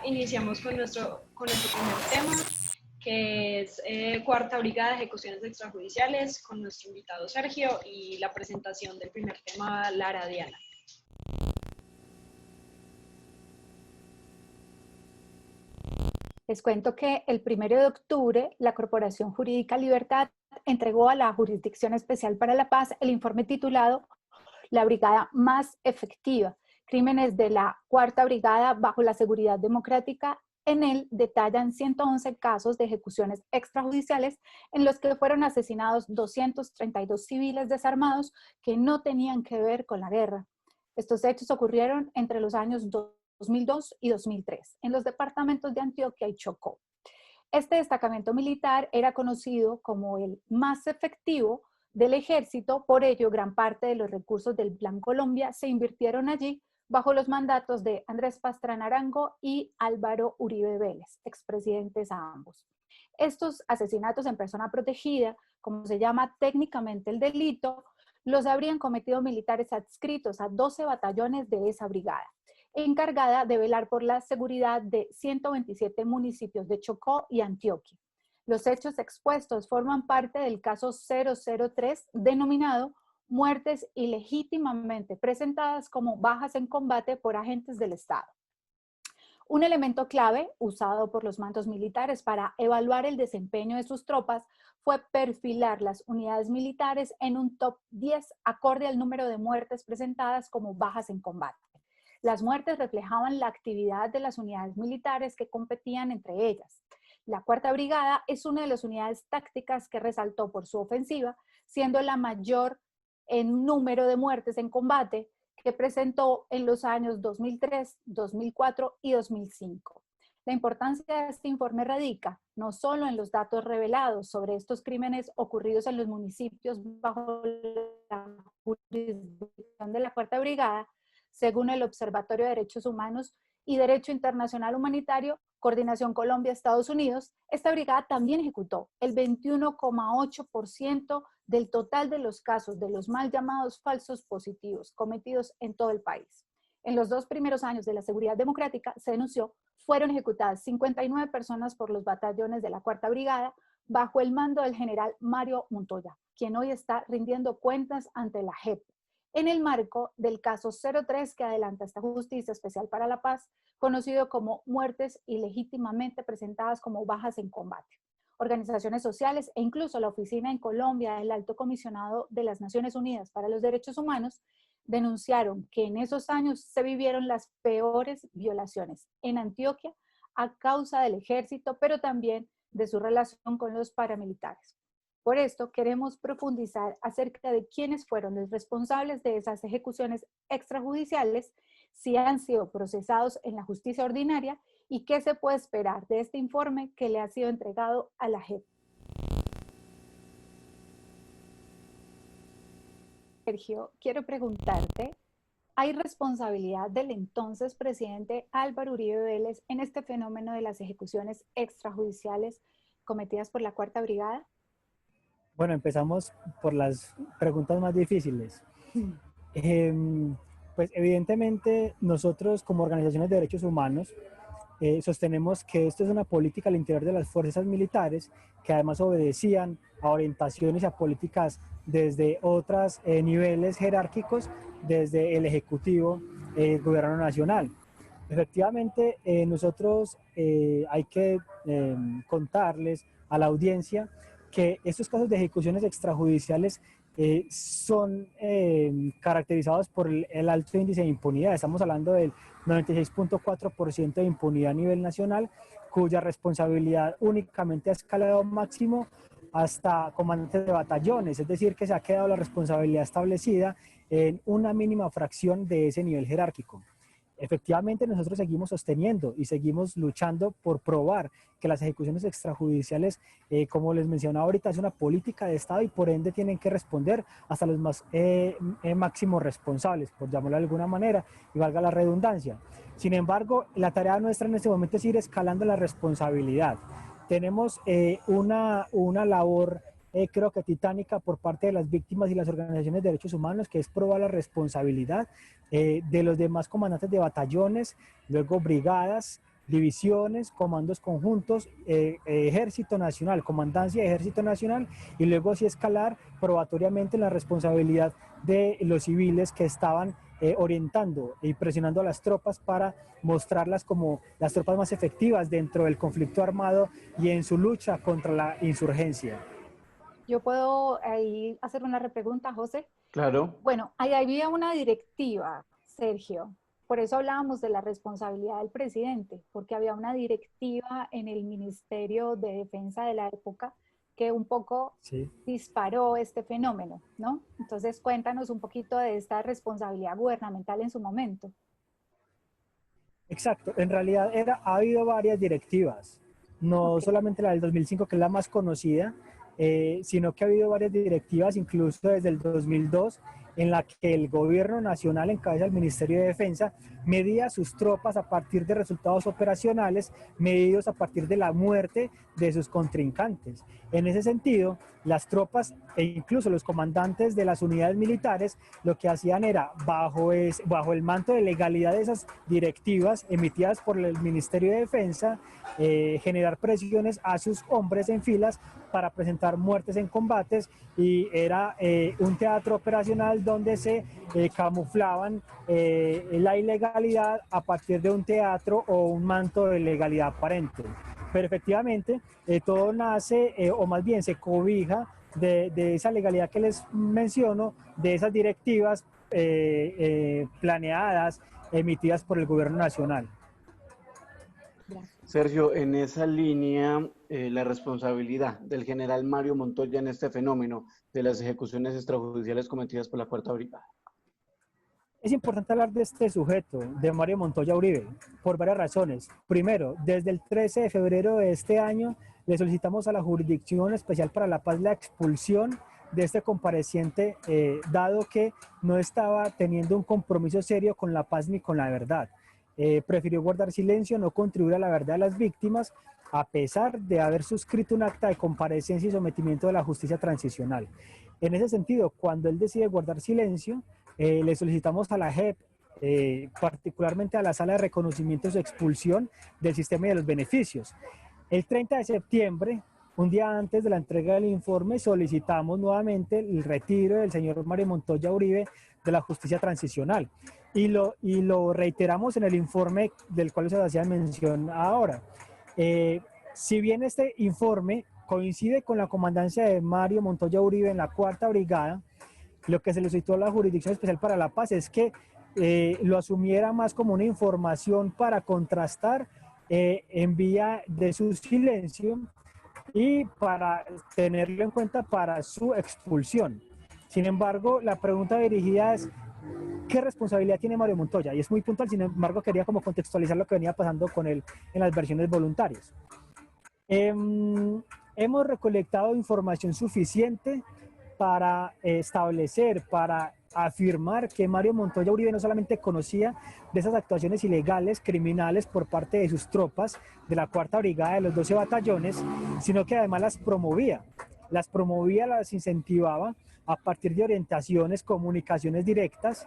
iniciamos con nuestro primer tema, que es Cuarta Brigada de Ejecuciones Extrajudiciales, con nuestro invitado Sergio y la presentación del primer tema, Lara Diana. Les cuento que el 1 de octubre la Corporación Jurídica Libertad entregó a la Jurisdicción Especial para la Paz el informe titulado La Brigada Más Efectiva, Crímenes de la Cuarta Brigada bajo la Seguridad Democrática. En él detallan 111 casos de ejecuciones extrajudiciales en los que fueron asesinados 232 civiles desarmados que no tenían que ver con la guerra. Estos hechos ocurrieron entre los años 2002 y 2003 en los departamentos de Antioquia y Chocó. Este destacamento militar era conocido como el más efectivo del ejército, por ello gran parte de los recursos del Plan Colombia se invirtieron allí bajo los mandatos de Andrés Pastrana Arango y Álvaro Uribe Vélez, expresidentes a ambos. Estos asesinatos en persona protegida, como se llama técnicamente el delito, los habrían cometido militares adscritos a 12 batallones de esa brigada, encargada de velar por la seguridad de 127 municipios de Chocó y Antioquia. Los hechos expuestos forman parte del caso 003, denominado muertes ilegítimamente presentadas como bajas en combate por agentes del Estado. Un elemento clave usado por los mandos militares para evaluar el desempeño de sus tropas fue perfilar las unidades militares en un top 10 acorde al número de muertes presentadas como bajas en combate. Las muertes reflejaban la actividad de las unidades militares que competían entre ellas. La Cuarta Brigada es una de las unidades tácticas que resaltó por su ofensiva, siendo la mayor en número de muertes en combate que presentó en los años 2003, 2004 y 2005. La importancia de este informe radica no solo en los datos revelados sobre estos crímenes ocurridos en los municipios bajo la jurisdicción de la Cuarta Brigada, según el Observatorio de Derechos Humanos y Derecho Internacional Humanitario, Coordinación Colombia-Estados Unidos, esta brigada también ejecutó el 21,8% del total de los casos de los mal llamados falsos positivos cometidos en todo el país. En los 2 primeros años de la seguridad democrática, se denunció, fueron ejecutadas 59 personas por los batallones de la Cuarta Brigada bajo el mando del general Mario Montoya, quien hoy está rindiendo cuentas ante la JEP, en el marco del caso 03 que adelanta esta Justicia Especial para la Paz, conocido como muertes ilegítimamente presentadas como bajas en combate. Organizaciones sociales e incluso la oficina en Colombia del Alto Comisionado de las Naciones Unidas para los Derechos Humanos denunciaron que en esos años se vivieron las peores violaciones en Antioquia a causa del ejército, pero también de su relación con los paramilitares. Por esto, queremos profundizar acerca de quiénes fueron los responsables de esas ejecuciones extrajudiciales, si han sido procesados en la justicia ordinaria y qué se puede esperar de este informe que le ha sido entregado a la JEP. Sergio, quiero preguntarte, ¿hay responsabilidad del entonces presidente Álvaro Uribe Vélez en este fenómeno de las ejecuciones extrajudiciales cometidas por la Cuarta Brigada? Bueno, empezamos por las preguntas más difíciles. Pues evidentemente nosotros como organizaciones de derechos humanos sostenemos que esto es una política al interior de las fuerzas militares que además obedecían a orientaciones y a políticas desde otros niveles jerárquicos, desde el Ejecutivo, el Gobierno Nacional. Efectivamente, nosotros hay que contarles a la audiencia que estos casos de ejecuciones extrajudiciales son caracterizados por el alto índice de impunidad. Estamos hablando del 96,4% de impunidad a nivel nacional, cuya responsabilidad únicamente ha escalado máximo hasta comandantes de batallones, es decir, que se ha quedado la responsabilidad establecida en una mínima fracción de ese nivel jerárquico. Efectivamente, nosotros seguimos sosteniendo y seguimos luchando por probar que las ejecuciones extrajudiciales, como les mencionaba ahorita, es una política de Estado y por ende tienen que responder hasta los más máximos responsables, por llamarlo de alguna manera, y valga la redundancia. Sin embargo, la tarea nuestra en este momento es ir escalando la responsabilidad. Tenemos una labor creo que titánica por parte de las víctimas y las organizaciones de derechos humanos, que es probar la responsabilidad de los demás comandantes de batallones, luego brigadas, divisiones, comandos conjuntos, Ejército Nacional, Comandancia de Ejército Nacional, y luego así escalar probatoriamente en la responsabilidad de los civiles que estaban orientando y presionando a las tropas para mostrarlas como las tropas más efectivas dentro del conflicto armado y en su lucha contra la insurgencia. Yo puedo ahí hacer una repregunta, José. Claro. Bueno, ahí había una directiva, Sergio. Por eso hablábamos de la responsabilidad del presidente, porque había una directiva en el Ministerio de Defensa de la época que un poco disparó este fenómeno, ¿no? Entonces, cuéntanos un poquito de esta responsabilidad gubernamental en su momento. Exacto, en realidad ha habido varias directivas, no solamente la del 2005, que es la más conocida, sino que ha habido varias directivas, incluso desde el 2002, en la que el gobierno nacional, en cabeza del Ministerio de Defensa, medía sus tropas a partir de resultados operacionales, medidos a partir de la muerte de sus contrincantes. En ese sentido, las tropas e incluso los comandantes de las unidades militares lo que hacían era, bajo el manto de legalidad de esas directivas emitidas por el Ministerio de Defensa, generar presiones a sus hombres en filas para presentar muertes en combates, y era un teatro operacional donde se camuflaban la ilegalidad a partir de un teatro o un manto de legalidad aparente. Pero efectivamente todo nace, o más bien se cobija de esa legalidad que les menciono, de esas directivas planeadas, emitidas por el gobierno nacional. Sergio, en esa línea, la responsabilidad del general Mario Montoya en este fenómeno de las ejecuciones extrajudiciales cometidas por la Cuarta Brigada. Es importante hablar de este sujeto, de Mario Montoya Uribe, por varias razones. Primero, desde el 13 de febrero de este año, le solicitamos a la Jurisdicción Especial para la Paz la expulsión de este compareciente, dado que no estaba teniendo un compromiso serio con la paz ni con la verdad. Prefirió guardar silencio, no contribuir a la verdad de las víctimas, a pesar de haber suscrito un acta de comparecencia y sometimiento de la justicia transicional. En ese sentido, cuando él decide guardar silencio, le solicitamos a la JEP, particularmente a la Sala de Reconocimiento, su expulsión del sistema y de los beneficios. El 30 de septiembre, un día antes de la entrega del informe, solicitamos nuevamente el retiro del señor Mario Montoya Uribe de la justicia transicional. Y lo reiteramos en el informe del cual se hacía mención ahora. Si bien este informe coincide con la comandancia de Mario Montoya Uribe en la Cuarta Brigada, lo que se le solicitó a la Jurisdicción Especial para la Paz es que lo asumiera más como una información para contrastar en vía de su silencio y para tenerlo en cuenta para su expulsión. Sin embargo, la pregunta dirigida es: ¿qué responsabilidad tiene Mario Montoya? Y es muy puntual, sin embargo, quería como contextualizar lo que venía pasando con él en las versiones voluntarias. Hemos recolectado información suficiente para establecer, para afirmar que Mario Montoya Uribe no solamente conocía de esas actuaciones ilegales, criminales por parte de sus tropas de la Cuarta Brigada de los 12 batallones, sino que además las promovía, las incentivaba a partir de orientaciones, comunicaciones directas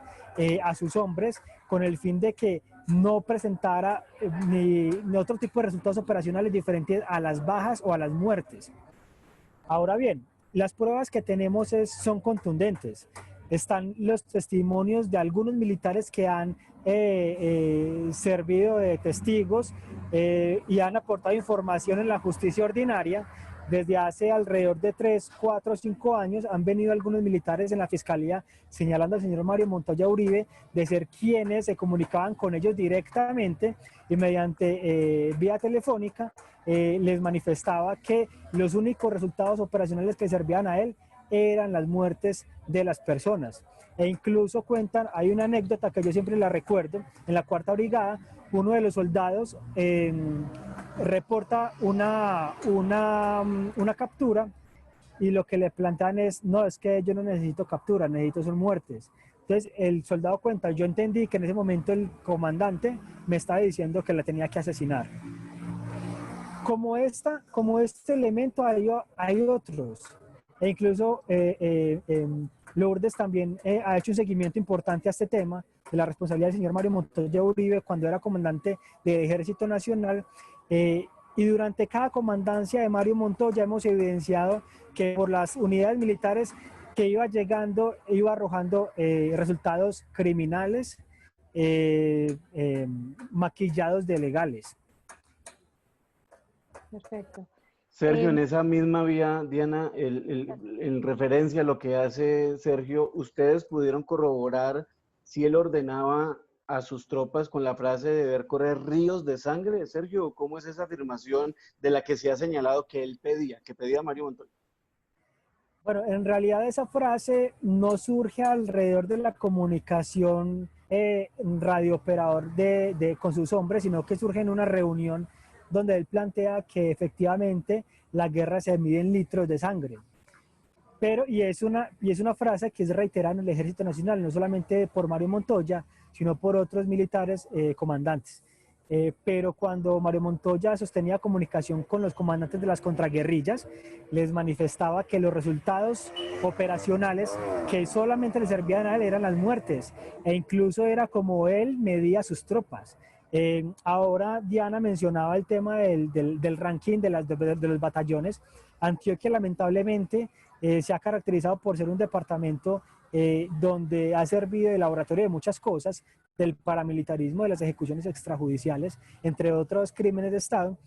a sus hombres, con el fin de que no presentara ni otro tipo de resultados operacionales diferentes a las bajas o a las muertes. Ahora bien, las pruebas que tenemos son contundentes. Están los testimonios de algunos militares que han servido de testigos y han aportado información en la justicia ordinaria. Desde hace alrededor de 3, 4, 5 años han venido algunos militares en la fiscalía señalando al señor Mario Montoya Uribe de ser quienes se comunicaban con ellos directamente y mediante vía telefónica les manifestaba que los únicos resultados operacionales que servían a él eran las muertes de las personas. E incluso cuentan, hay una anécdota que yo siempre la recuerdo, en la Cuarta Brigada, uno de los soldados reporta una captura y lo que le plantean es: no, es que yo no necesito captura, necesito son muertes. Entonces el soldado cuenta: yo entendí que en ese momento el comandante me estaba diciendo que la tenía que asesinar. Como este elemento hay otros, e incluso Lourdes también ha hecho un seguimiento importante a este tema, de la responsabilidad del señor Mario Montoya Uribe cuando era comandante del Ejército Nacional. Y durante cada comandancia de Mario Montoya hemos evidenciado que por las unidades militares que iba llegando, iba arrojando resultados criminales maquillados de legales. Perfecto. Sergio, en esa misma vía, Diana, en referencia a lo que hace Sergio, ¿ustedes pudieron corroborar si él ordenaba a sus tropas con la frase de ver correr ríos de sangre? Sergio, ¿cómo es esa afirmación de la que se ha señalado que él pedía, que pedía Mario Montoya? Bueno, en realidad esa frase no surge alrededor de la comunicación radiooperador con sus hombres, sino que surge en una reunión donde él plantea que efectivamente la guerra se mide en litros de sangre. Y es una frase que es reiterada en el Ejército Nacional, no solamente por Mario Montoya, sino por otros militares comandantes. Pero cuando Mario Montoya sostenía comunicación con los comandantes de las contraguerrillas, les manifestaba que los resultados operacionales que solamente le servían a él eran las muertes, e incluso era como él medía sus tropas. Ahora Diana mencionaba el tema del ranking de los batallones. Antioquia lamentablemente se ha caracterizado por ser un departamento donde ha servido de laboratorio de muchas cosas, del paramilitarismo, de las ejecuciones extrajudiciales, entre otros crímenes de Estado.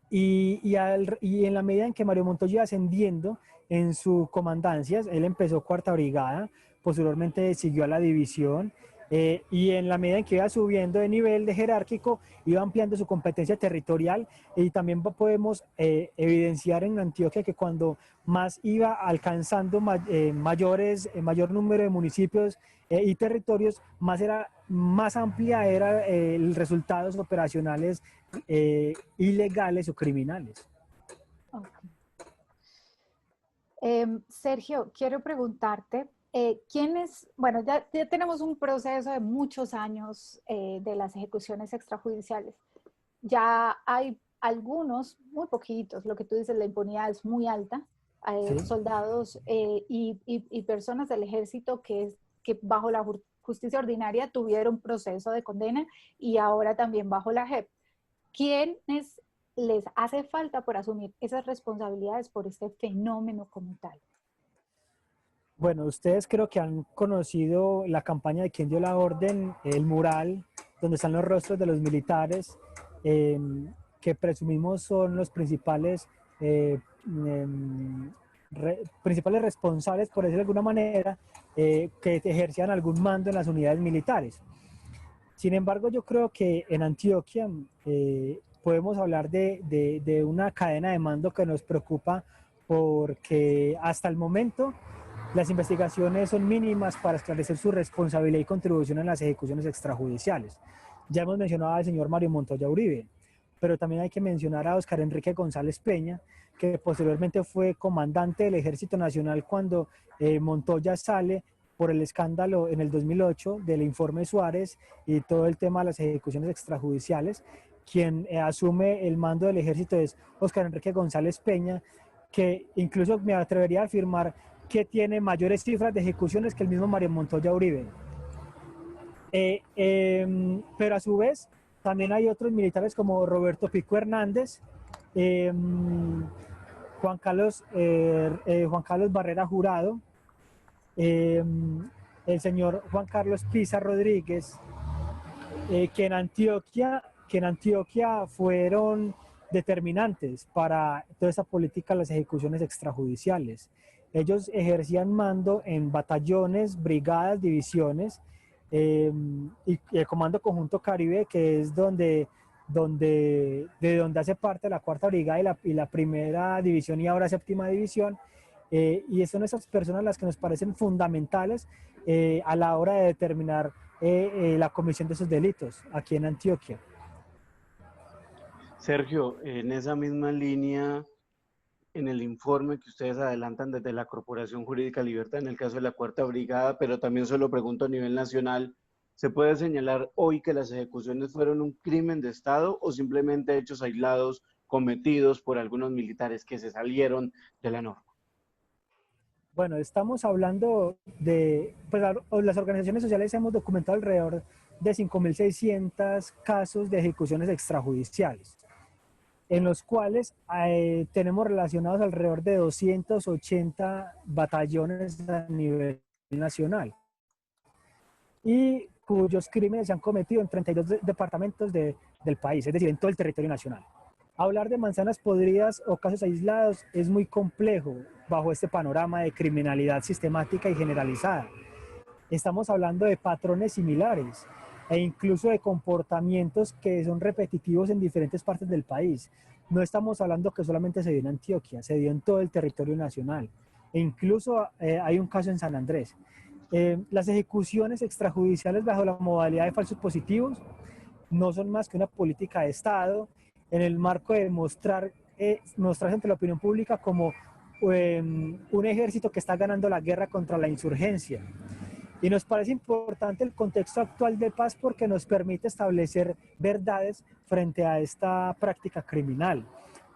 Y en la medida en que Mario Montoya iba ascendiendo en su comandancia, él empezó cuarta brigada, posteriormente siguió a la división, y en la medida en que iba subiendo de nivel de jerárquico, iba ampliando su competencia territorial, y también podemos evidenciar en Antioquia que cuando más iba alcanzando mayor número de municipios y territorios, más amplia era resultados operacionales ilegales o criminales. Okay. Sergio, quiero preguntarte, bueno, ya tenemos un proceso de muchos años de las ejecuciones extrajudiciales. Ya hay algunos, muy poquitos, lo que tú dices, la impunidad es muy alta, ¿Sí? soldados y personas del ejército que bajo la justicia ordinaria tuvieron proceso de condena y ahora también bajo la JEP. ¿Quiénes les hace falta por asumir esas responsabilidades por este fenómeno como tal? Bueno, ustedes creo que han conocido la campaña de Quién dio la orden, el mural, donde están los rostros de los militares, que presumimos son los principales, principales responsables, por decirlo de alguna manera, que ejercían algún mando en las unidades militares. Sin embargo, yo creo que en Antioquia podemos hablar de una cadena de mando que nos preocupa porque hasta el momento las investigaciones son mínimas para esclarecer su responsabilidad y contribución en las ejecuciones extrajudiciales. Ya hemos mencionado al señor Mario Montoya Uribe, pero también hay que mencionar a Óscar Enrique González Peña, que posteriormente fue comandante del Ejército Nacional cuando Montoya sale por el escándalo en el 2008 del informe Suárez y todo el tema de las ejecuciones extrajudiciales. Quien asume el mando del ejército es Óscar Enrique González Peña, que incluso me atrevería a afirmar que tiene mayores cifras de ejecuciones que el mismo Mario Montoya Uribe. Pero a su vez, también hay otros militares como Roberto Pico Hernández, Juan Carlos Barrera Jurado, el señor Juan Carlos Pisa Rodríguez, que en Antioquia fueron determinantes para toda esa política de las ejecuciones extrajudiciales. Ellos ejercían mando en batallones, brigadas, divisiones, y el Comando Conjunto Caribe, que es de donde hace parte la Cuarta Brigada y la Primera División y ahora Séptima División, y son esas personas las que nos parecen fundamentales a la hora de determinar la comisión de esos delitos aquí en Antioquia. Sergio, en esa misma línea, en el informe que ustedes adelantan desde la Corporación Jurídica Libertad, en el caso de la Cuarta Brigada, pero también se lo pregunto a nivel nacional, ¿se puede señalar hoy que las ejecuciones fueron un crimen de Estado o simplemente hechos aislados cometidos por algunos militares que se salieron de la norma? Bueno, estamos hablando de, pues las organizaciones sociales hemos documentado alrededor de 5.600 casos de ejecuciones extrajudiciales, en los cuales tenemos relacionados alrededor de 280 batallones a nivel nacional y cuyos crímenes se han cometido en 32 departamentos del país, es decir, en todo el territorio nacional. Hablar de manzanas podridas o casos aislados es muy complejo bajo este panorama de criminalidad sistemática y generalizada. Estamos hablando de patrones similares e incluso de comportamientos que son repetitivos en diferentes partes del país. No estamos hablando que solamente se dio en Antioquia, se dio en todo el territorio nacional. E incluso hay un caso en San Andrés. Las ejecuciones extrajudiciales bajo la modalidad de falsos positivos no son más que una política de Estado en el marco de mostrarse ante la opinión pública como un ejército que está ganando la guerra contra la insurgencia. Y nos parece importante el contexto actual de paz porque nos permite establecer verdades frente a esta práctica criminal.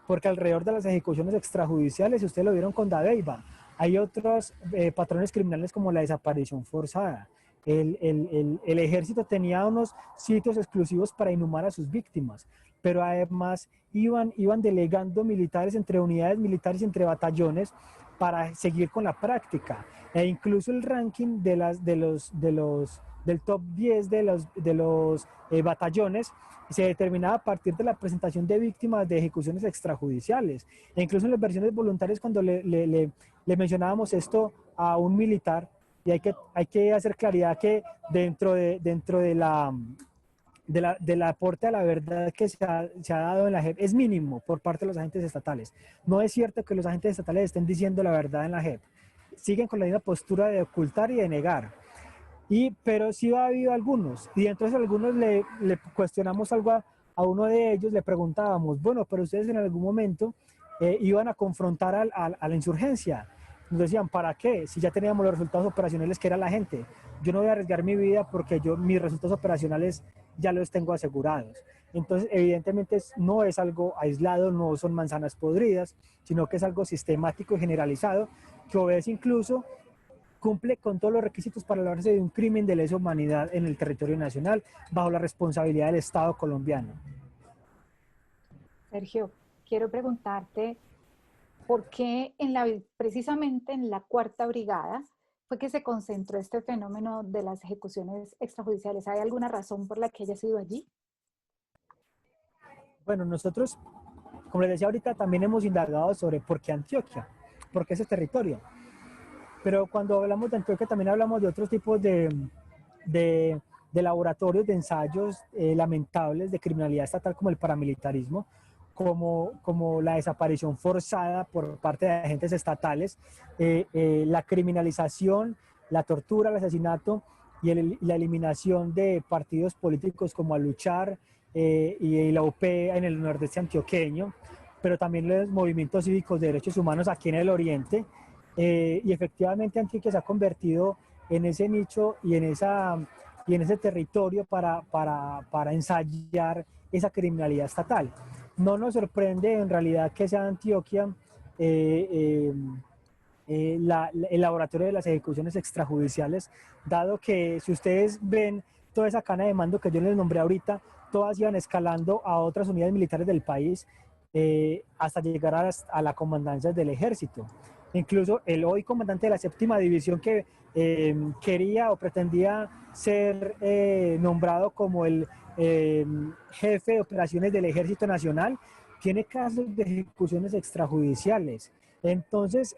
Porque alrededor de las ejecuciones extrajudiciales, ustedes lo vieron con Dabeiba, hay otros patrones criminales como la desaparición forzada. El ejército tenía unos sitios exclusivos para inhumar a sus víctimas, pero además iban delegando militares entre unidades militares y entre batallones para seguir con la práctica. E incluso el ranking del top 10 de los batallones se determinaba a partir de la presentación de víctimas de ejecuciones extrajudiciales. E incluso en las versiones voluntarias, cuando le mencionábamos esto a un militar, y hay que hacer claridad que dentro del aporte a la verdad que se ha dado en la JEP es mínimo por parte de los agentes estatales. No es cierto que los agentes estatales estén diciendo la verdad en la JEP. Siguen con la misma postura de ocultar y de negar. Pero sí ha habido algunos, y entonces algunos le cuestionamos algo a uno de ellos, le preguntábamos, bueno, pero ustedes en algún momento iban a confrontar a la insurgencia. Nos decían, ¿para qué? Si ya teníamos los resultados operacionales que era la gente. Yo no voy a arriesgar mi vida porque mis resultados operacionales ya los tengo asegurados. Entonces, evidentemente no es algo aislado, no son manzanas podridas, sino que es algo sistemático y generalizado que obedece incluso, cumple con todos los requisitos para hablarse de un crimen de lesa humanidad en el territorio nacional bajo la responsabilidad del Estado colombiano. Sergio, quiero preguntarte por qué precisamente en la Cuarta Brigada fue que se concentró este fenómeno de las ejecuciones extrajudiciales. ¿Hay alguna razón por la que haya sido allí? Bueno, nosotros, como les decía ahorita, también hemos indagado sobre por qué Antioquia, por qué ese territorio. Pero cuando hablamos de Antioquia también hablamos de otros tipos de laboratorios, de ensayos lamentables de criminalidad estatal como el paramilitarismo, como la desaparición forzada por parte de agentes estatales, la criminalización, la tortura, el asesinato y la eliminación de partidos políticos como Aluchar y la UP en el nordeste antioqueño, pero también los movimientos cívicos de derechos humanos aquí en el oriente. Y efectivamente Antioquia se ha convertido en ese nicho y en ese territorio para ensayar esa criminalidad estatal. No nos sorprende en realidad que sea Antioquia el laboratorio de las ejecuciones extrajudiciales, dado que si ustedes ven toda esa cadena de mando que yo les nombré ahorita, todas iban escalando a otras unidades militares del país hasta llegar a la comandancia del ejército. Incluso el hoy comandante de la séptima división que quería o pretendía ser nombrado como el jefe de operaciones del Ejército Nacional, tiene casos de ejecuciones extrajudiciales. Entonces,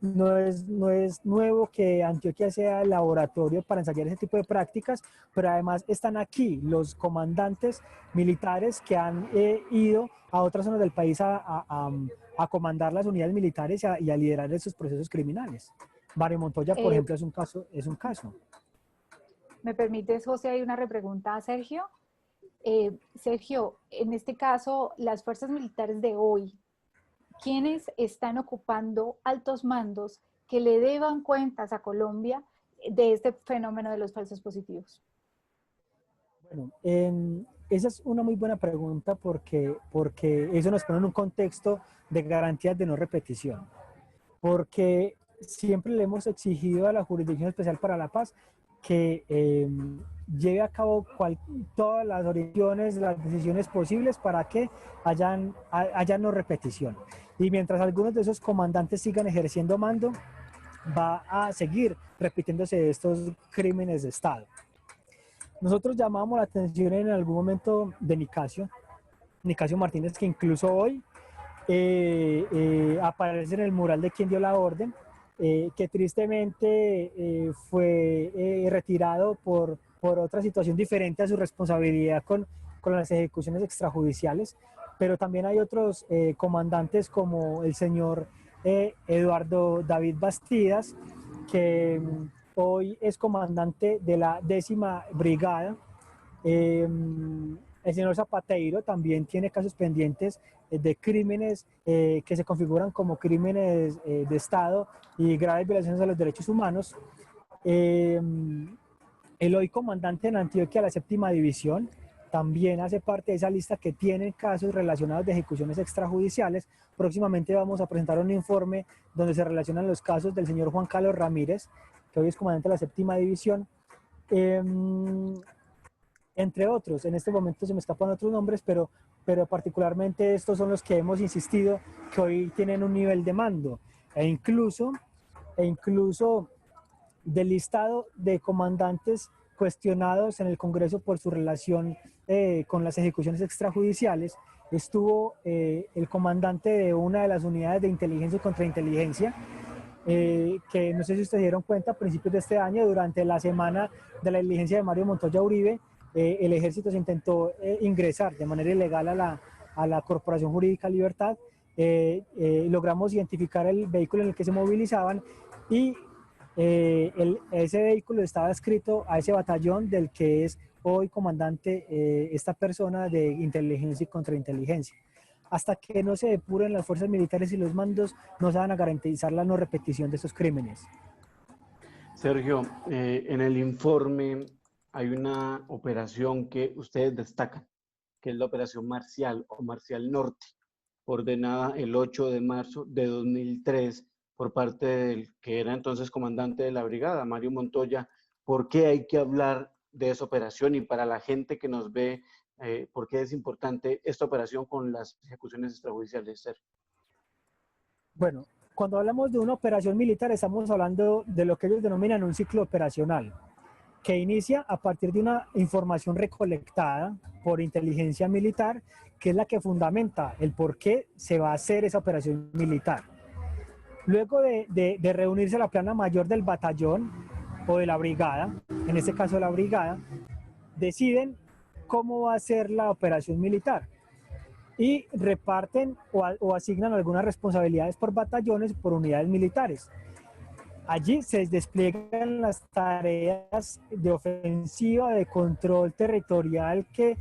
no es nuevo que Antioquia sea el laboratorio para ensayar ese tipo de prácticas, pero además están aquí los comandantes militares que han ido a otras zonas del país a comandar las unidades militares y a liderar esos procesos criminales. Mario Montoya, por ejemplo, es un caso. ¿Me permites, José, hay una repregunta a Sergio? Sergio, en este caso, las fuerzas militares de hoy, ¿quiénes están ocupando altos mandos que le deban cuentas a Colombia de este fenómeno de los falsos positivos? Bueno, esa es una muy buena pregunta porque eso nos pone en un contexto de garantías de no repetición. porque siempre le hemos exigido a la Jurisdicción Especial para la Paz que lleve a cabo todas las orientaciones, las decisiones posibles para que haya no repetición. Y mientras algunos de esos comandantes sigan ejerciendo mando, va a seguir repitiéndose estos crímenes de Estado. Nosotros llamamos la atención en algún momento de Nicasio Martínez, que incluso hoy aparece en el mural de Quien dio la orden, que tristemente fue retirado por otra situación diferente a su responsabilidad con las ejecuciones extrajudiciales, pero también hay otros comandantes como el señor Eduardo David Bastidas, que hoy es comandante de la 10ª Brigada. El señor Zapateiro también tiene casos pendientes de crímenes que se configuran como crímenes de Estado y graves violaciones a los derechos humanos. El hoy comandante en Antioquia, la 7ª División, también hace parte de esa lista que tiene casos relacionados de ejecuciones extrajudiciales. Próximamente vamos a presentar un informe donde se relacionan los casos del señor Juan Carlos Ramírez, que hoy es comandante de la 7ª División. Entre otros, en este momento se me escapan otros nombres, pero particularmente estos son los que hemos insistido que hoy tienen un nivel de mando, e incluso del listado de comandantes cuestionados en el Congreso por su relación con las ejecuciones extrajudiciales, estuvo el comandante de una de las unidades de inteligencia y contrainteligencia, que no sé si ustedes se dieron cuenta, a principios de este año, durante la semana de la diligencia de Mario Montoya Uribe, el ejército se intentó ingresar de manera ilegal a la Corporación Jurídica Libertad. Logramos identificar el vehículo en el que se movilizaban y ese vehículo estaba adscrito a ese batallón del que es hoy comandante esta persona de inteligencia y contrainteligencia. Hasta que no se depuren las fuerzas militares y los mandos, no se van a garantizar la no repetición de estos crímenes. Sergio, en el informe hay una operación que ustedes destacan, que es la Operación Marcial o Marcial Norte, ordenada el 8 de marzo de 2003 por parte del que era entonces comandante de la brigada, Mario Montoya. ¿Por qué hay que hablar de esa operación? Y para la gente que nos ve, ¿por qué es importante esta operación con las ejecuciones extrajudiciales, Sergio? Bueno, cuando hablamos de una operación militar estamos hablando de lo que ellos denominan un ciclo operacional, que inicia a partir de una información recolectada por inteligencia militar, que es la que fundamenta el por qué se va a hacer esa operación militar. Luego de reunirse la plana mayor del batallón o de la brigada, en este caso la brigada, deciden cómo va a ser la operación militar y reparten o asignan algunas responsabilidades por batallones, por unidades militares. Allí se despliegan las tareas de ofensiva, de control territorial que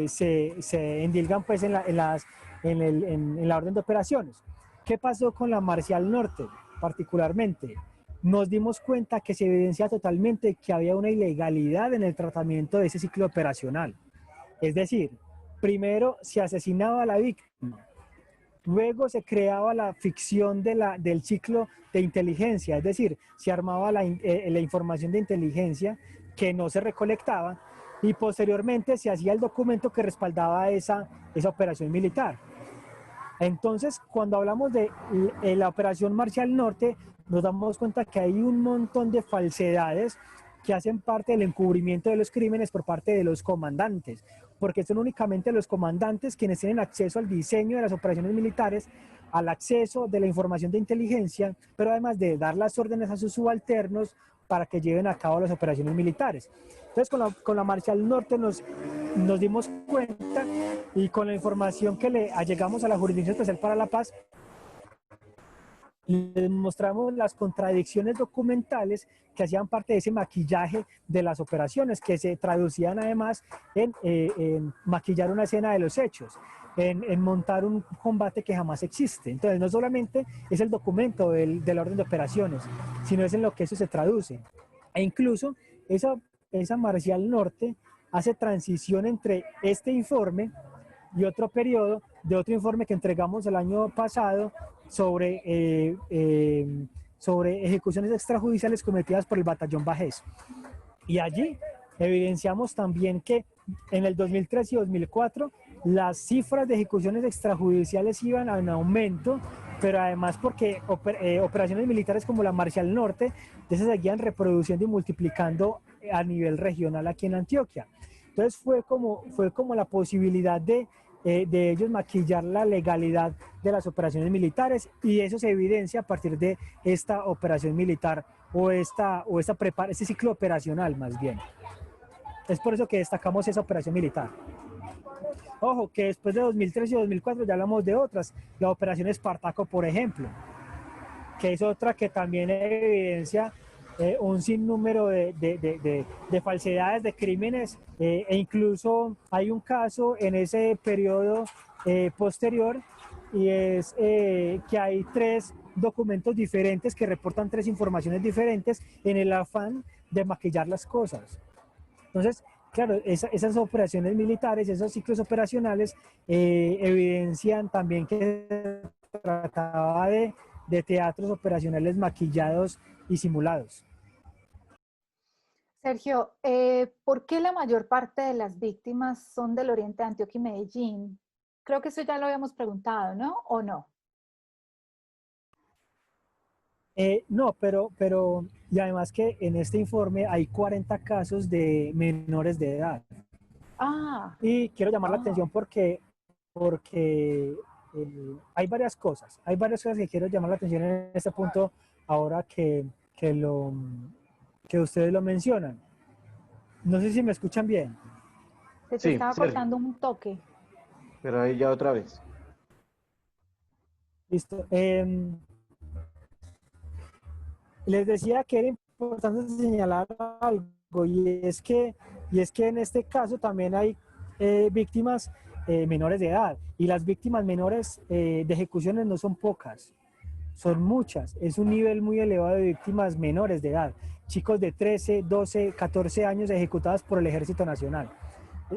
se endilgan pues en la orden de operaciones. ¿Qué pasó con la Marcial Norte particularmente? Nos dimos cuenta que se evidencia totalmente que había una ilegalidad en el tratamiento de ese ciclo operacional. Es decir, primero se asesinaba a la víctima, luego se creaba la ficción del ciclo de inteligencia, es decir, se armaba la información de inteligencia que no se recolectaba y posteriormente se hacía el documento que respaldaba esa operación militar. Entonces, cuando hablamos de la Operación Marcial Norte, nos damos cuenta que hay un montón de falsedades que hacen parte del encubrimiento de los crímenes por parte de los comandantes, porque son únicamente los comandantes quienes tienen acceso al diseño de las operaciones militares, al acceso de la información de inteligencia, pero además de dar las órdenes a sus subalternos para que lleven a cabo las operaciones militares. Entonces, con la Marcial Norte nos dimos cuenta y con la información que le allegamos a la Jurisdicción Especial para la Paz, les mostramos las contradicciones documentales que hacían parte de ese maquillaje de las operaciones, que se traducían además en maquillar una escena de los hechos, en montar un combate que jamás existe. Entonces, no solamente es el documento de la orden de operaciones, sino es en lo que eso se traduce. E incluso esa Marcial Norte hace transición entre este informe y otro periodo de otro informe que entregamos el año pasado sobre, sobre ejecuciones extrajudiciales cometidas por el Batallón Bajés. Y allí evidenciamos también que en el 2003 y 2004 las cifras de ejecuciones extrajudiciales iban en aumento, pero además porque operaciones militares como la Marcial Norte ya se seguían reproduciendo y multiplicando a nivel regional aquí en Antioquia. Entonces fue como la posibilidad de ellos maquillar la legalidad de las operaciones militares, y eso se evidencia a partir de esta operación militar o este ciclo operacional más bien. Es por eso que destacamos esa operación militar. Ojo, que después de 2003 y 2004 ya hablamos de otras, la operación Espartaco, por ejemplo, que es otra que también evidencia un sinnúmero de falsedades, de crímenes, e incluso hay un caso en ese periodo posterior, y es que hay 3 documentos diferentes que reportan 3 informaciones diferentes en el afán de maquillar las cosas. Entonces, claro, esas operaciones militares, esos ciclos operacionales evidencian también que se trataba de teatros operacionales maquillados y simulados. Sergio, ¿por qué la mayor parte de las víctimas son del oriente de Antioquia y Medellín? Creo que eso ya lo habíamos preguntado, ¿no? ¿O no? No, pero y además que en este informe hay 40 casos de menores de edad. Ah. Y quiero llamar la atención porque hay varias cosas que quiero llamar la atención en este punto ahora que ustedes lo mencionan. No sé si me escuchan bien. Se te estaba cortando un toque. Pero ahí ya otra vez. Listo. Les decía que era importante señalar algo, y es que en este caso también hay víctimas menores de edad, y las víctimas menores de ejecuciones no son pocas, son muchas. Es un nivel muy elevado de víctimas menores de edad, chicos de 13, 12, 14 años ejecutadas por el Ejército Nacional.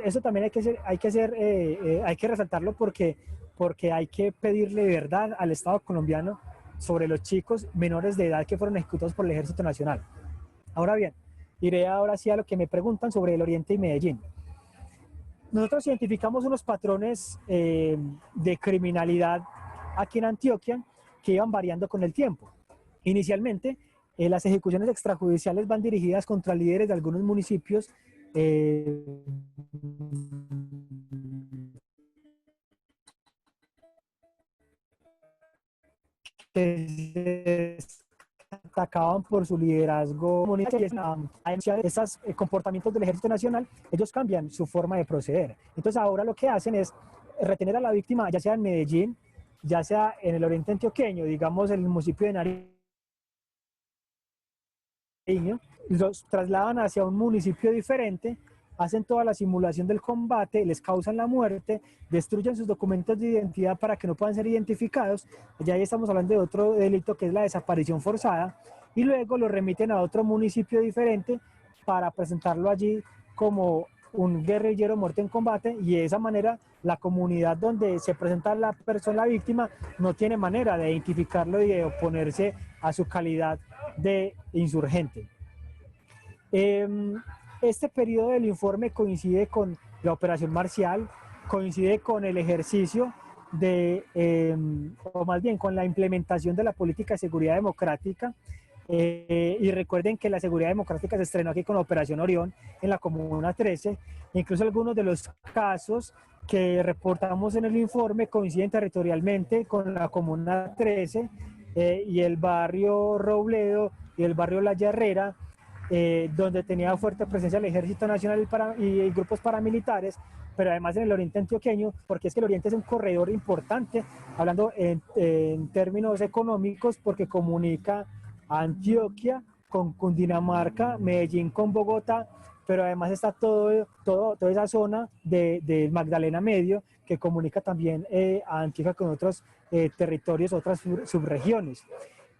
Eso también hay que resaltarlo porque hay que pedirle verdad al Estado colombiano sobre los chicos menores de edad que fueron ejecutados por el Ejército Nacional. Ahora bien, iré ahora sí a lo que me preguntan sobre el Oriente y Medellín. Nosotros identificamos unos patrones de criminalidad aquí en Antioquia que iban variando con el tiempo. Inicialmente, las ejecuciones extrajudiciales van dirigidas contra líderes de algunos municipios que se destacaban por su liderazgo comunitario. Esos comportamientos del Ejército Nacional, ellos cambian su forma de proceder. Entonces ahora lo que hacen es retener a la víctima, ya sea en Medellín, ya sea en el oriente antioqueño, digamos en el municipio de Nariño, los trasladan hacia un municipio diferente, hacen toda la simulación del combate, les causan la muerte, destruyen sus documentos de identidad para que no puedan ser identificados. Ya ahí estamos hablando de otro delito que es la desaparición forzada, y luego lo remiten a otro municipio diferente para presentarlo allí como un guerrillero muerto en combate, y de esa manera la comunidad donde se presenta la persona víctima no tiene manera de identificarlo y de oponerse a su calidad de insurgente. Este periodo del informe coincide con la operación Marcial, coincide con el ejercicio o más bien con la implementación de la política de seguridad democrática. Y recuerden que la seguridad democrática se estrenó aquí con la Operación Orión en la Comuna 13. Incluso algunos de los casos que reportamos en el informe coinciden territorialmente con la Comuna 13 y el barrio Robledo y el barrio La Herrera, donde tenía fuerte presencia el Ejército Nacional y grupos paramilitares, pero además en el oriente antioqueño, porque es que el oriente es un corredor importante, hablando en términos económicos, porque comunica a Antioquia con Cundinamarca, Medellín con Bogotá, pero además está toda esa zona de Magdalena Medio, que comunica también a Antioquia con otros territorios, otras subregiones.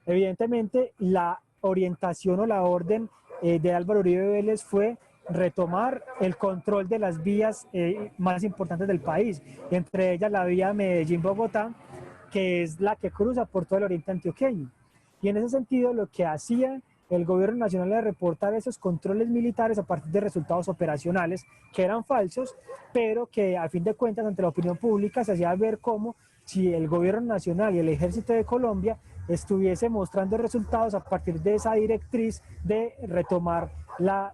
Evidentemente, la orientación o la orden de Álvaro Uribe Vélez fue retomar el control de las vías más importantes del país, entre ellas la vía Medellín-Bogotá, que es la que cruza por todo el oriente antioqueño. Y en ese sentido, lo que hacía el gobierno nacional era reportar esos controles militares a partir de resultados operacionales que eran falsos, pero que a fin de cuentas ante la opinión pública se hacía ver como si el gobierno nacional y el ejército de Colombia estuviese mostrando resultados a partir de esa directriz de retomar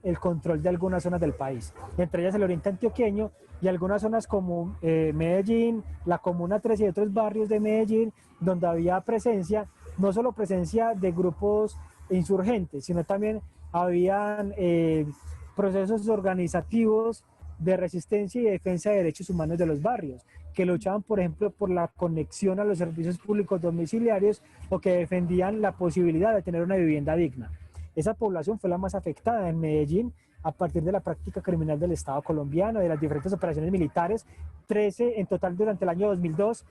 el control de algunas zonas del país, entre ellas el oriente antioqueño y algunas zonas como Medellín, la Comuna 3 y otros barrios de Medellín, donde había presencia, no solo presencia de grupos insurgentes, sino también habían procesos organizativos de resistencia y defensa de derechos humanos de los barrios, que luchaban, por ejemplo, por la conexión a los servicios públicos domiciliarios o que defendían la posibilidad de tener una vivienda digna. Esa población fue la más afectada en Medellín a partir de la práctica criminal del Estado colombiano, de las diferentes operaciones militares, 13 en total durante el año 2002,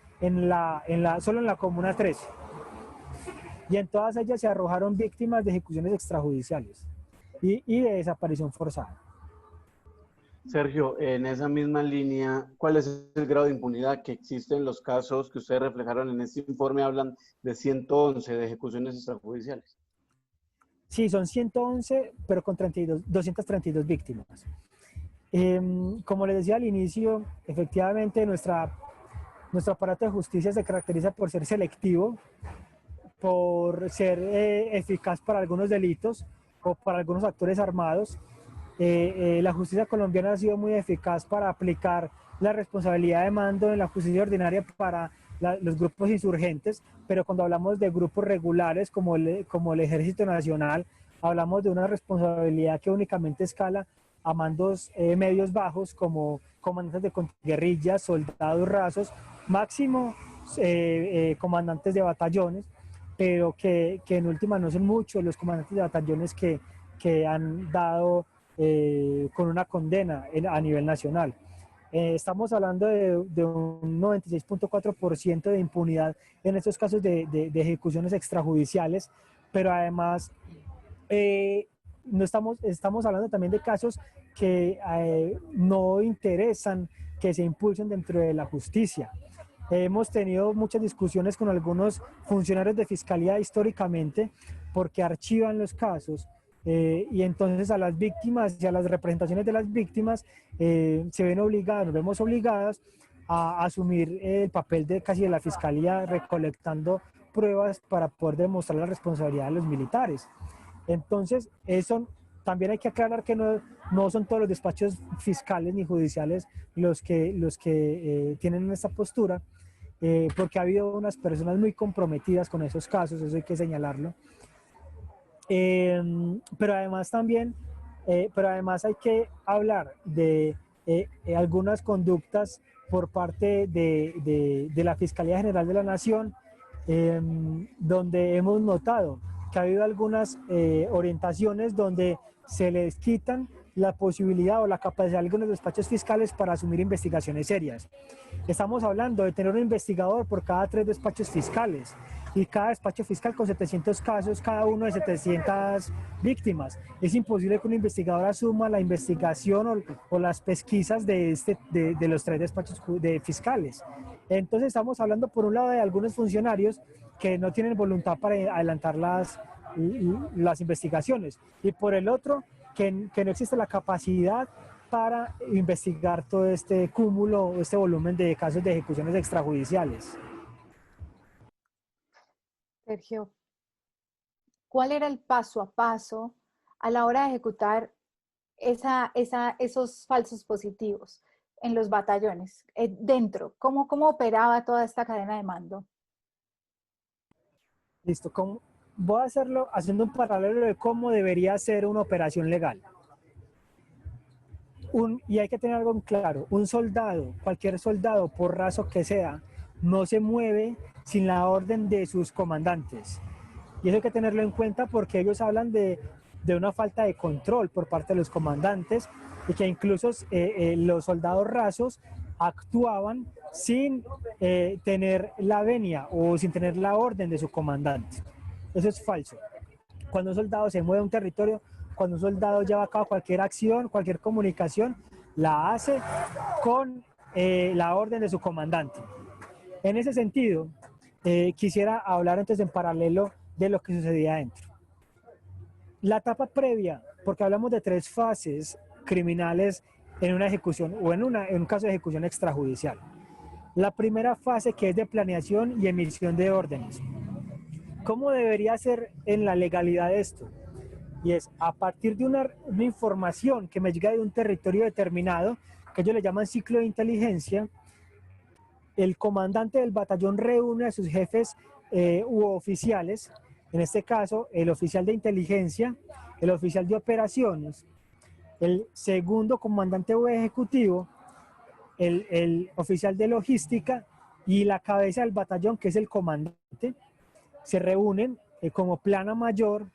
solo en la Comuna 13. Y en todas ellas se arrojaron víctimas de ejecuciones extrajudiciales y de desaparición forzada. Sergio, en esa misma línea, ¿cuál es el grado de impunidad que existe en los casos que ustedes reflejaron en este informe? Hablan de 111 de ejecuciones extrajudiciales. Sí, son 111, pero con 232 víctimas. Como les decía al inicio, efectivamente nuestro aparato de justicia se caracteriza por ser selectivo, por ser eficaz para algunos delitos o para algunos actores armados. La justicia colombiana ha sido muy eficaz para aplicar la responsabilidad de mando en la justicia ordinaria para los grupos insurgentes, pero cuando hablamos de grupos regulares como el Ejército Nacional, hablamos de una responsabilidad que únicamente escala a mandos medios bajos como comandantes de guerrillas, soldados rasos, máximo comandantes de batallones, pero que en última no son muchos los comandantes de batallones que han dado con una condena a nivel nacional. Estamos hablando de un 96.4% de impunidad en estos casos de ejecuciones extrajudiciales, pero además estamos hablando también de casos que no interesan que se impulsen dentro de la justicia. Hemos tenido muchas discusiones con algunos funcionarios de fiscalía históricamente porque archivan los casos. Y entonces a las víctimas y a las representaciones de las víctimas nos vemos obligadas a asumir el papel de casi de la fiscalía recolectando pruebas para poder demostrar la responsabilidad de los militares. Entonces eso también hay que aclarar que no son todos los despachos fiscales ni judiciales los que tienen esta postura, porque ha habido unas personas muy comprometidas con esos casos, eso hay que señalarlo. Pero además hay que hablar de algunas conductas por parte de la Fiscalía General de la Nación, donde hemos notado que ha habido algunas orientaciones donde se les quitan la posibilidad o la capacidad de algunos despachos fiscales para asumir investigaciones serias. Estamos hablando de tener un investigador por cada 3 despachos fiscales y cada despacho fiscal con 700 casos, cada uno de 700 víctimas. Es imposible que un investigador asuma la investigación o las pesquisas de los 3 despachos fiscales. Entonces estamos hablando por un lado de algunos funcionarios que no tienen voluntad para adelantar las investigaciones y por el otro que no existe la capacidad para investigar todo este cúmulo, este volumen de casos de ejecuciones extrajudiciales. Sergio, ¿cuál era el paso a paso a la hora de ejecutar esos falsos positivos en los batallones? Dentro, ¿cómo operaba toda esta cadena de mando? Listo, voy a hacerlo haciendo un paralelo de cómo debería ser una operación legal. Y hay que tener algo en claro, un soldado, cualquier soldado, por raso que sea, no se mueve sin la orden de sus comandantes. Y eso hay que tenerlo en cuenta porque ellos hablan de una falta de control por parte de los comandantes y que incluso los soldados rasos actuaban sin tener la venia o sin tener la orden de su comandante. Eso es falso. Cuando un soldado se mueve a un territorio, cuando un soldado lleva a cabo cualquier acción, cualquier comunicación, la hace con la orden de su comandante. En ese sentido, quisiera hablar entonces en paralelo de lo que sucedía adentro. La etapa previa, porque hablamos de 3 fases criminales en una ejecución o en un caso de ejecución extrajudicial. La primera fase, que es de planeación y emisión de órdenes. ¿Cómo debería ser en la legalidad esto? Y es a partir de una información que me llega de un territorio determinado, que ellos le llaman ciclo de inteligencia, el comandante del batallón reúne a sus jefes u oficiales, en este caso el oficial de inteligencia, el oficial de operaciones, el segundo comandante o ejecutivo, el oficial de logística y la cabeza del batallón, que es el comandante. Se reúnen como plana mayor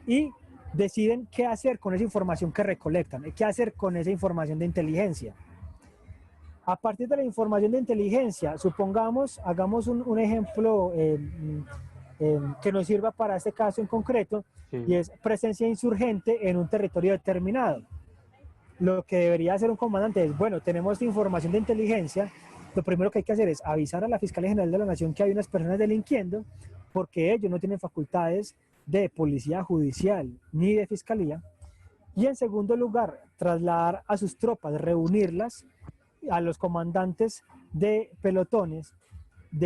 y deciden qué hacer con esa información que recolectan, qué hacer con esa información de inteligencia. A partir de la información de inteligencia, supongamos, hagamos un ejemplo que nos sirva para este caso en concreto, sí, y es presencia insurgente en un territorio determinado. Lo que debería hacer un comandante es, bueno, tenemos esta información de inteligencia, lo primero que hay que hacer es avisar a la Fiscalía General de la Nación que hay unas personas delinquiendo, porque ellos no tienen facultades de policía judicial ni de fiscalía. Y en segundo lugar, trasladar a sus tropas, reunirlas, a los comandantes de pelotones y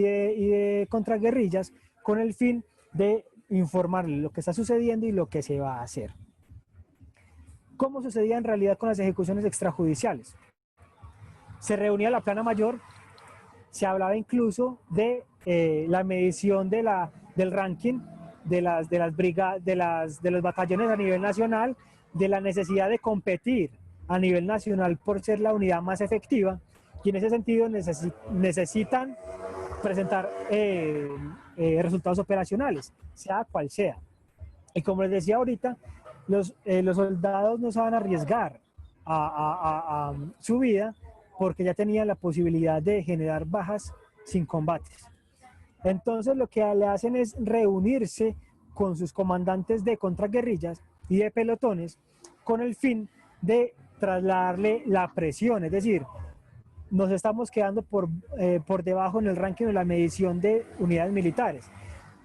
de contraguerrillas, con el fin de informarles lo que está sucediendo y lo que se va a hacer. ¿Cómo sucedía en realidad con las ejecuciones extrajudiciales? Se reunía la plana mayor, se hablaba incluso de la medición del ranking de los batallones a nivel nacional, de la necesidad de competir a nivel nacional por ser la unidad más efectiva, y en ese sentido necesitan presentar resultados operacionales, sea cual sea. Y como les decía ahorita, los soldados no se van a arriesgar a su vida porque ya tenían la posibilidad de generar bajas sin combates. Entonces lo que le hacen es reunirse con sus comandantes de contraguerrillas y de pelotones con el fin de trasladarle la presión, es decir, nos estamos quedando por debajo en el ranking de la medición de unidades militares.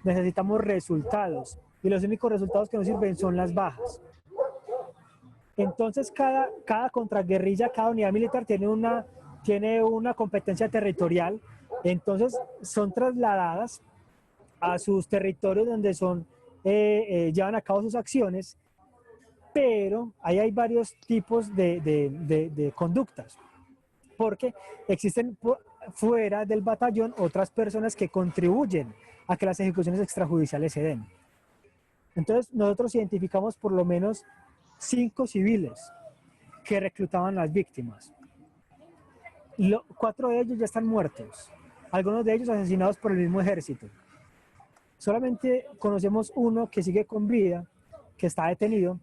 Necesitamos resultados y los únicos resultados que nos sirven son las bajas. Entonces cada contraguerrilla, cada unidad militar tiene una competencia territorial, entonces son trasladadas a sus territorios donde llevan a cabo sus acciones, pero ahí hay varios tipos de conductas, porque existen fuera del batallón otras personas que contribuyen a que las ejecuciones extrajudiciales se den. Entonces nosotros identificamos por lo menos 5 civiles que reclutaban las víctimas. 4 de ellos ya están muertos, algunos de ellos asesinados por el mismo ejército. Solamente conocemos uno que sigue con vida, que está detenido,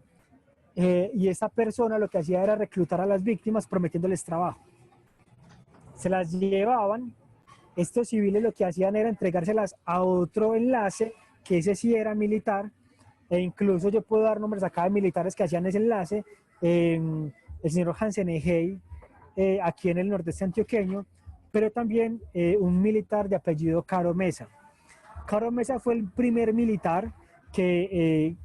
y esa persona lo que hacía era reclutar a las víctimas prometiéndoles trabajo. Se las llevaban, estos civiles lo que hacían era entregárselas a otro enlace, que ese sí era militar, e incluso yo puedo dar nombres acá de militares que hacían ese enlace, el señor Hansen Egei, aquí en el nordeste antioqueño, pero también un militar de apellido Caro Mesa. Caro Mesa fue el primer militar que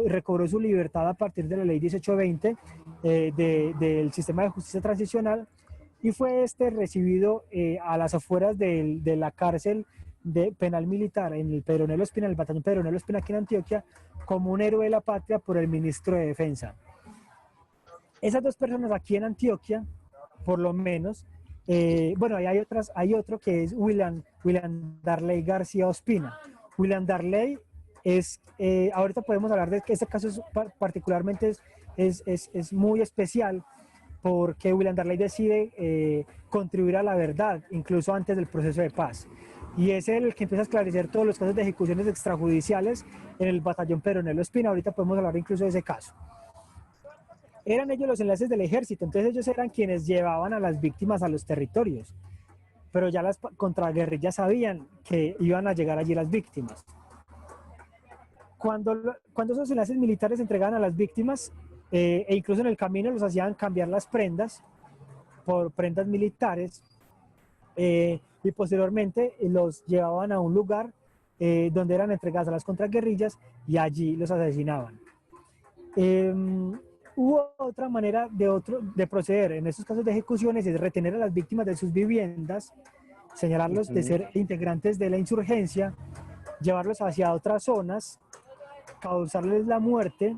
recobró su libertad a partir de la ley 1820 del sistema de justicia transicional, y fue recibido a las afueras de la cárcel penal militar en el Pedronelo Espina, el batallón Pedronelo Espina aquí en Antioquia, como un héroe de la patria por el ministro de Defensa. Esas 2 personas aquí en Antioquia, por lo menos, bueno, hay otro que es William Darley García Ospina. William Darley es, ahorita podemos hablar de que este caso particularmente es muy especial, porque William Darley decide contribuir a la verdad, incluso antes del proceso de paz. Y es el que empieza a esclarecer todos los casos de ejecuciones extrajudiciales en el batallón Pedronelo Espina. Ahorita podemos hablar incluso de ese caso. Eran ellos los enlaces del ejército, entonces ellos eran quienes llevaban a las víctimas a los territorios. Pero ya las contraguerrillas sabían que iban a llegar allí las víctimas. cuando esos enlaces militares entregaban a las víctimas, e incluso en el camino los hacían cambiar las prendas por prendas militares, y posteriormente los llevaban a un lugar donde eran entregadas a las contraguerrillas y allí los asesinaban. Hubo otra manera de proceder en estos casos de ejecuciones, es retener a las víctimas de sus viviendas, señalarlos de ser integrantes de la insurgencia, llevarlos hacia otras zonas, causarles la muerte,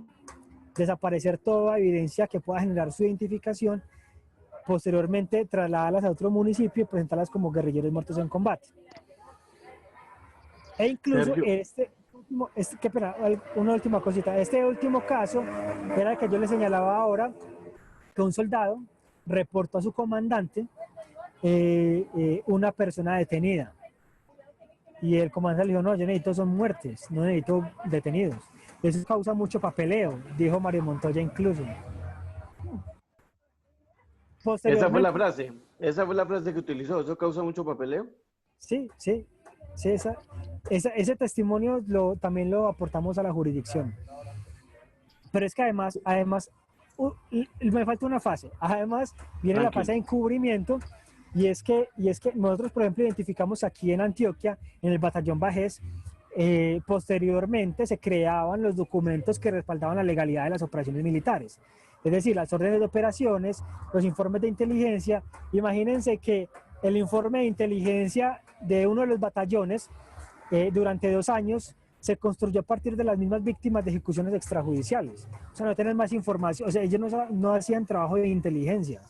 desaparecer toda evidencia que pueda generar su identificación, posteriormente trasladarlas a otro municipio y presentarlas como guerrilleros muertos en combate. E incluso qué pena, una última cosita, este último caso era el que yo le señalaba ahora, que un soldado reportó a su comandante una persona detenida. Y el comandante le dijo, no, yo necesito son muertes, no necesito detenidos. Eso causa mucho papeleo, dijo Mario Montoya incluso. Esa fue la frase que utilizó, ¿eso causa mucho papeleo? Sí, ese testimonio también lo aportamos a la jurisdicción. Pero es que además me falta una fase. Además, viene la fase de encubrimiento, y es que nosotros, por ejemplo, identificamos aquí en Antioquia, en el batallón Bajés, posteriormente se creaban los documentos que respaldaban la legalidad de las operaciones militares. Es decir, las órdenes de operaciones, los informes de inteligencia. Imagínense que el informe de inteligencia de uno de los batallones durante 2 años se construyó a partir de las mismas víctimas de ejecuciones extrajudiciales. O sea, no tienen más información, o sea, ellos no hacían trabajo de inteligencia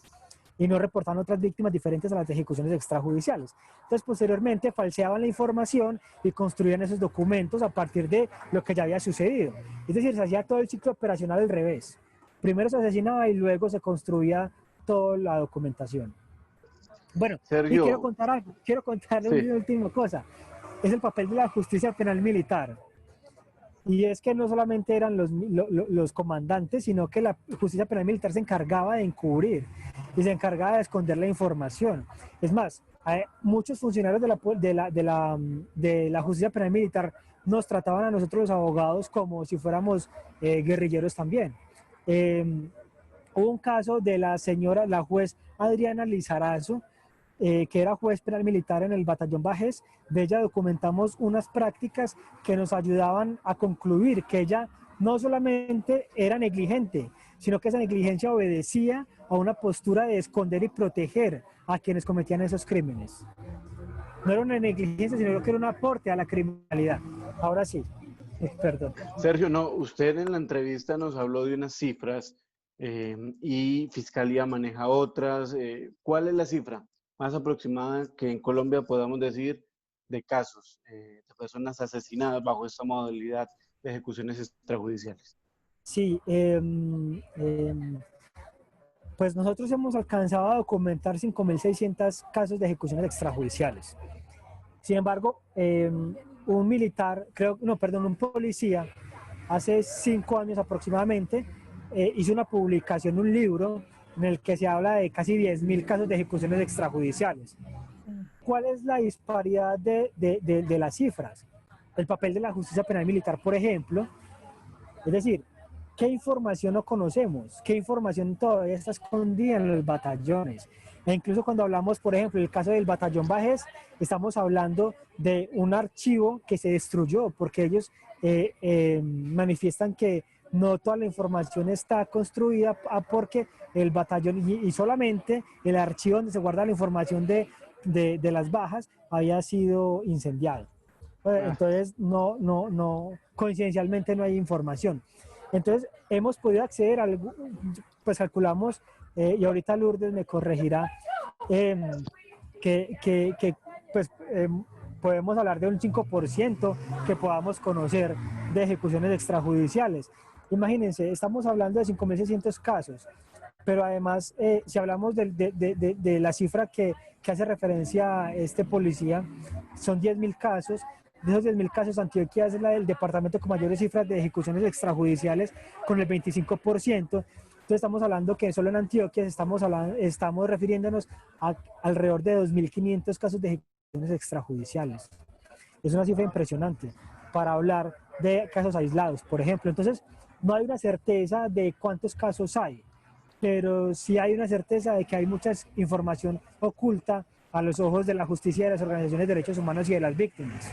y no reportaban otras víctimas diferentes a las de ejecuciones extrajudiciales. Entonces, posteriormente falseaban la información y construían esos documentos a partir de lo que ya había sucedido. Es decir, se hacía todo el ciclo operacional al revés. Primero se asesinaba y luego se construía toda la documentación. Bueno, Sergio, y quiero contarle una última cosa. Es el papel de la justicia penal militar. Y es que no solamente eran los comandantes, sino que la justicia penal militar se encargaba de encubrir y se encargaba de esconder la información. Es más, muchos funcionarios de la justicia penal militar nos trataban a nosotros los abogados como si fuéramos guerrilleros también. Hubo un caso de la juez Adriana Lizarazo, que era juez penal militar en el batallón Bajés. De ella documentamos unas prácticas que nos ayudaban a concluir que ella no solamente era negligente, sino que esa negligencia obedecía a una postura de esconder y proteger a quienes cometían esos crímenes. No era una negligencia, sino que era un aporte a la criminalidad. Ahora sí, perdón. Sergio, no, usted en la entrevista nos habló de unas cifras y Fiscalía maneja otras. ¿Cuál es la cifra más aproximada que en Colombia podamos decir de casos de personas asesinadas bajo esta modalidad de ejecuciones extrajudiciales? Sí, pues nosotros hemos alcanzado a documentar 5.600 casos de ejecuciones extrajudiciales. Sin embargo, un militar, un policía, hace 5 años aproximadamente, hizo una publicación, un libro, en el que se habla de casi 10.000 casos de ejecuciones extrajudiciales. ¿Cuál es la disparidad de las cifras? El papel de la justicia penal militar, por ejemplo. Es decir, ¿qué información no conocemos? ¿Qué información todavía está escondida en los batallones? E incluso cuando hablamos, por ejemplo, del caso del batallón Bajés, estamos hablando de un archivo que se destruyó porque ellos manifiestan que no toda la información está construida porque el batallón y solamente el archivo donde se guarda la información de las bajas había sido incendiado. Entonces, coincidencialmente no hay información. Entonces, hemos podido acceder a algo, pues calculamos, y ahorita Lourdes me corregirá, podemos hablar de un 5% que podamos conocer de ejecuciones extrajudiciales. Imagínense, estamos hablando de 5.600 casos, pero además, si hablamos de la cifra que hace referencia a este policía, son 10.000 casos. De esos 10.000 casos, Antioquia es la del departamento con mayores cifras de ejecuciones extrajudiciales, con el 25%. Entonces estamos hablando que solo en Antioquia estamos refiriéndonos a alrededor de 2.500 casos de ejecuciones extrajudiciales. Es una cifra impresionante para hablar de casos aislados, por ejemplo. Entonces, no hay una certeza de cuántos casos hay, pero sí hay una certeza de que hay mucha información oculta a los ojos de la justicia, de las organizaciones de derechos humanos y de las víctimas.